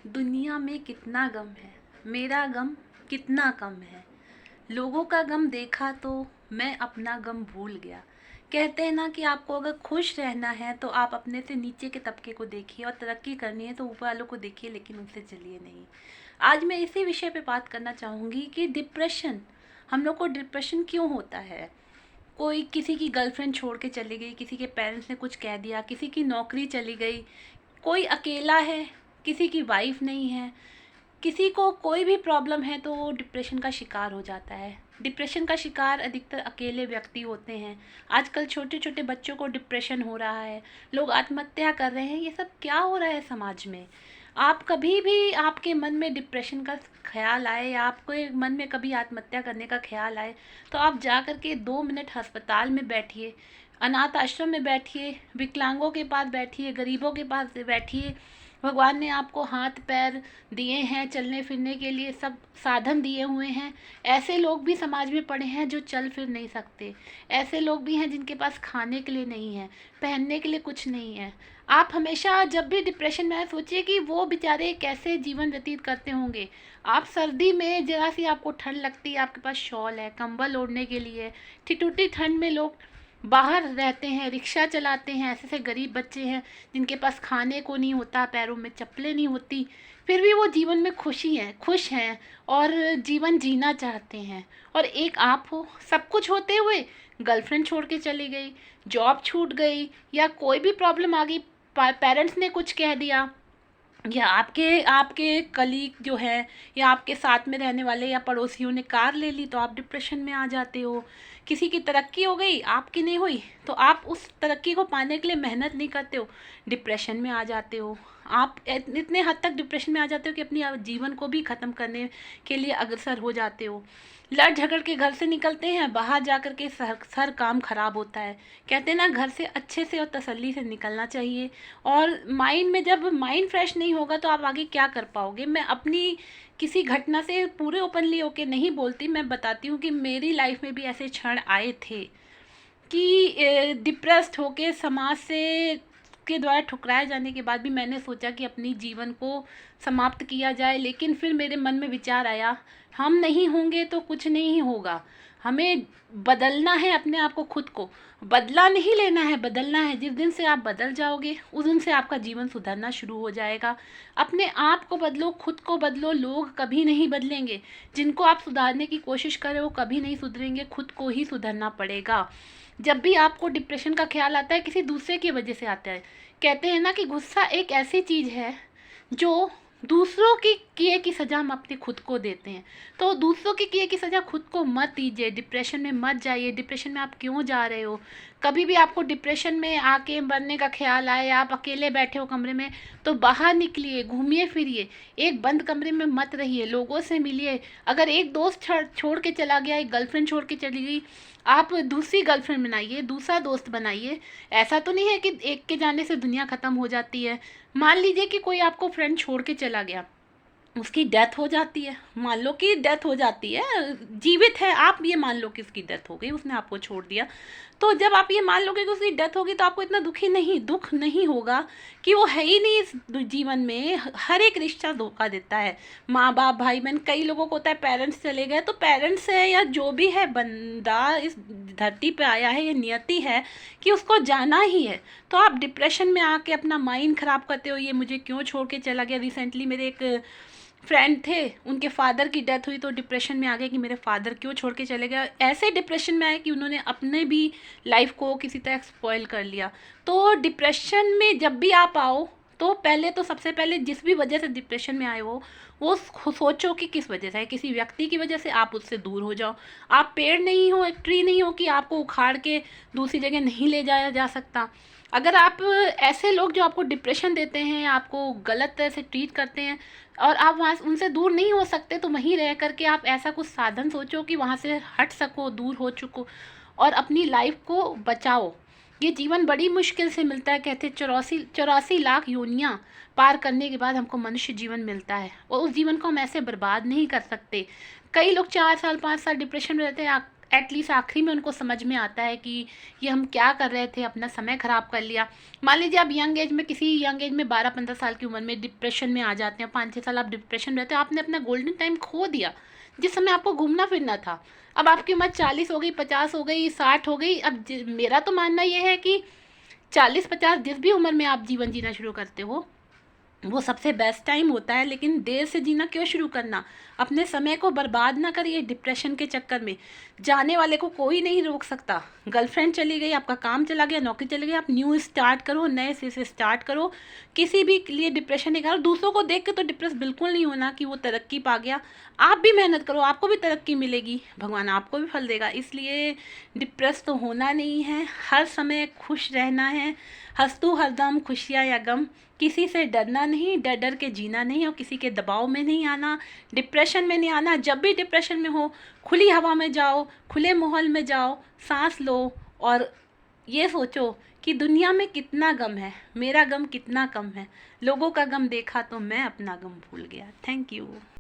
दुनिया में कितना गम है, मेरा गम कितना कम है। लोगों का गम देखा तो मैं अपना गम भूल गया। कहते हैं ना कि आपको अगर खुश रहना है तो आप अपने से नीचे के तबके को देखिए, और तरक्की करनी है तो ऊपर वालों को देखिए, लेकिन उनसे चलिए नहीं। आज मैं इसी विषय पे बात करना चाहूँगी कि डिप्रेशन, हम लोग को डिप्रेशन क्यों होता है। कोई किसी की गर्लफ्रेंड छोड़ के चली गई, किसी के पेरेंट्स ने कुछ कह दिया, किसी की नौकरी चली गई, कोई अकेला है, किसी की वाइफ नहीं है, किसी को कोई भी प्रॉब्लम है तो वो डिप्रेशन का शिकार हो जाता है। डिप्रेशन का शिकार अधिकतर अकेले व्यक्ति होते हैं। आजकल छोटे छोटे बच्चों को डिप्रेशन हो रहा है, लोग आत्महत्या कर रहे हैं। ये सब क्या हो रहा है समाज में। आप कभी भी आपके मन में डिप्रेशन का ख्याल आए या आपके मन में कभी आत्महत्या करने का ख्याल आए तो आप जा कर के 2 मिनट अस्पताल में बैठिए, अनाथ आश्रम में बैठिए, विकलांगों के पास बैठिए, गरीबों के पास बैठिए। भगवान ने आपको हाथ पैर दिए हैं, चलने फिरने के लिए सब साधन दिए हुए हैं। ऐसे लोग भी समाज में पड़े हैं जो चल फिर नहीं सकते। ऐसे लोग भी हैं जिनके पास खाने के लिए नहीं है, पहनने के लिए कुछ नहीं है। आप हमेशा जब भी डिप्रेशन में आए सोचिए कि वो बेचारे कैसे जीवन व्यतीत करते होंगे। आप सर्दी में जरा सी आपको ठंड लगती है, आपके पास शॉल है, कंबल ओढ़ने के लिए। ठिठुरती ठंड में लोग बाहर रहते हैं, रिक्शा चलाते हैं। ऐसे ऐसे गरीब बच्चे हैं जिनके पास खाने को नहीं होता, पैरों में चप्पलें नहीं होती, फिर भी वो जीवन में खुश हैं और जीवन जीना चाहते हैं। और एक आप हो, सब कुछ होते हुए गर्लफ्रेंड छोड़ के चली गई, जॉब छूट गई, या कोई भी प्रॉब्लम आ गई, पेरेंट्स ने कुछ कह दिया, या आपके आपके कलीग जो है या आपके साथ में रहने वाले या पड़ोसियों ने कार ले ली तो आप डिप्रेशन में आ जाते हो। किसी की तरक्की हो गई, आपकी नहीं हुई, तो आप उस तरक्की को पाने के लिए मेहनत नहीं करते हो, डिप्रेशन में आ जाते हो। आप इतने हद तक डिप्रेशन में आ जाते हो कि अपनी जीवन को भी ख़त्म करने के लिए अग्रसर हो जाते हो। लड़ झगड़ के घर से निकलते हैं, बाहर जाकर के सर काम खराब होता है। कहते हैं ना, घर से अच्छे से और तसल्ली से निकलना चाहिए। और माइंड में जब माइंड फ्रेश नहीं होगा तो आप आगे क्या कर पाओगे। मैं अपनी किसी घटना से पूरे ओपनली होके नहीं बोलती, मैं बताती हूँ कि मेरी लाइफ में भी ऐसे क्षण आए थे कि डिप्रेस्ड होके समाज से के द्वारा ठुकराए जाने के बाद भी मैंने सोचा कि अपनी जीवन को समाप्त किया जाए। लेकिन फिर मेरे मन में विचार आया, हम नहीं होंगे तो कुछ नहीं होगा। हमें बदलना है अपने आप को, खुद को बदला नहीं लेना है, बदलना है। जिस दिन से आप बदल जाओगे उस दिन से आपका जीवन सुधरना शुरू हो जाएगा। अपने आप को बदलो, खुद को बदलो। लोग कभी नहीं बदलेंगे, जिनको आप सुधारने की कोशिश करें वो कभी नहीं सुधरेंगे। खुद को ही सुधरना पड़ेगा। जब भी आपको डिप्रेशन का ख्याल आता है किसी दूसरे की वजह से आता है। कहते हैं ना कि गुस्सा एक ऐसी चीज़ है जो दूसरों की किए की सज़ा हम अपने खुद को देते हैं। तो दूसरों की किए की सज़ा खुद को मत दीजिए, डिप्रेशन में मत जाइए। डिप्रेशन में आप क्यों जा रहे हो। कभी भी आपको डिप्रेशन में आके मरने का ख्याल आए, आप अकेले बैठे हो कमरे में, तो बाहर निकलिए, घूमिए फिरिए। एक बंद कमरे में मत रहिए, लोगों से मिलिए। अगर एक दोस्त छोड़ के चला गया, एक गर्लफ्रेंड छोड़ के चली गई, आप दूसरी गर्लफ्रेंड बनाइए, दूसरा दोस्त बनाइए। ऐसा तो नहीं है कि एक के जाने से दुनिया ख़त्म हो जाती है। मान लीजिए कि कोई आपको फ्रेंड छोड़ के चला गया, उसकी डेथ हो जाती है, मान लो कि डेथ हो जाती है, जीवित है, आप ये मान लो कि उसकी डेथ हो गई, उसने आपको छोड़ दिया। तो जब आप ये मान लोगे कि उसकी डेथ होगी तो आपको इतना दुख नहीं होगा कि वो है ही नहीं इस जीवन में। हर एक रिश्ता धोखा देता है, माँ बाप, भाई बहन। कई लोगों को होता है पेरेंट्स चले गए, तो पेरेंट्स है या जो भी है, बंदा इस धरती पे आया है, ये नियति है कि उसको जाना ही है। तो आप डिप्रेशन में आके अपना माइंड ख़राब करते हो, ये मुझे क्यों छोड़ के चला गया। रिसेंटली मेरे एक फ्रेंड थे, उनके फादर की डेथ हुई तो डिप्रेशन में आ गए कि मेरे फादर क्यों छोड़ के चले गए। ऐसे डिप्रेशन में आए कि उन्होंने अपने भी लाइफ को किसी तरह स्पॉइल कर लिया। तो डिप्रेशन में जब भी आप आओ तो पहले तो सबसे पहले जिस भी वजह से डिप्रेशन में आए हो वो सोचो कि किस वजह से है। किसी व्यक्ति की वजह से आप उससे दूर हो जाओ। आप पेड़ नहीं हो, एक ट्री नहीं हो कि आपको उखाड़ के दूसरी जगह नहीं ले जाया जा सकता। अगर आप ऐसे लोग जो आपको डिप्रेशन देते हैं, आपको गलत तरह से ट्रीट करते हैं और आप वहाँ उनसे दूर नहीं हो सकते, तो वहीं रह करके आप ऐसा कुछ साधन सोचो कि वहाँ से हट सको, दूर हो चुको और अपनी लाइफ को बचाओ। ये जीवन बड़ी मुश्किल से मिलता है। कहते 84 लाख योनियाँ पार करने के बाद हमको मनुष्य जीवन मिलता है, और उस जीवन को हम ऐसे बर्बाद नहीं कर सकते। कई लोग 4 साल 5 साल डिप्रेशन में रहते हैं, एटलीस्ट आखिरी में उनको समझ में आता है कि ये हम क्या कर रहे थे, अपना समय ख़राब कर लिया। मान लीजिए आप यंग एज में, किसी यंग एज में 12-15 साल की उम्र में डिप्रेशन में आ जाते हैं, 5-6 साल आप डिप्रेशन में रहते हो, आपने अपना गोल्डन टाइम खो दिया जिस समय आपको घूमना फिरना था। अब आपकी उम्र 40 हो गई, 50 हो गई, 60 हो गई। अब मेरा तो मानना ये है कि 40-50 जिस भी उम्र में आप जीवन जीना शुरू करते हो वो सबसे बेस्ट टाइम होता है, लेकिन देर से जीना क्यों शुरू करना। अपने समय को बर्बाद ना करिए डिप्रेशन के चक्कर में। जाने वाले को कोई नहीं रोक सकता। गर्लफ्रेंड चली गई, आपका काम चला गया, नौकरी चली गई, आप न्यू स्टार्ट करो, नए सिरे से स्टार्ट करो। किसी भी के लिए डिप्रेशन नहीं करो। दूसरों को देख के तो डिप्रेस बिल्कुल नहीं होना कि वो तरक्की पा गया। आप भी मेहनत करो, आपको भी तरक्की मिलेगी, भगवान आपको भी फल देगा। इसलिए डिप्रेस तो होना नहीं है, हर समय खुश रहना है। हंसतू हरदम, खुशियाँ या गम, किसी से डरना नहीं, डर डर के जीना नहीं, और किसी के दबाव में नहीं आना, डिप्रेशन में नहीं आना। जब भी डिप्रेशन में हो, खुली हवा में जाओ, खुले माहौल में जाओ, सांस लो और ये सोचो कि दुनिया में कितना गम है, मेरा गम कितना कम है। लोगों का गम देखा तो मैं अपना गम भूल गया। Thank you.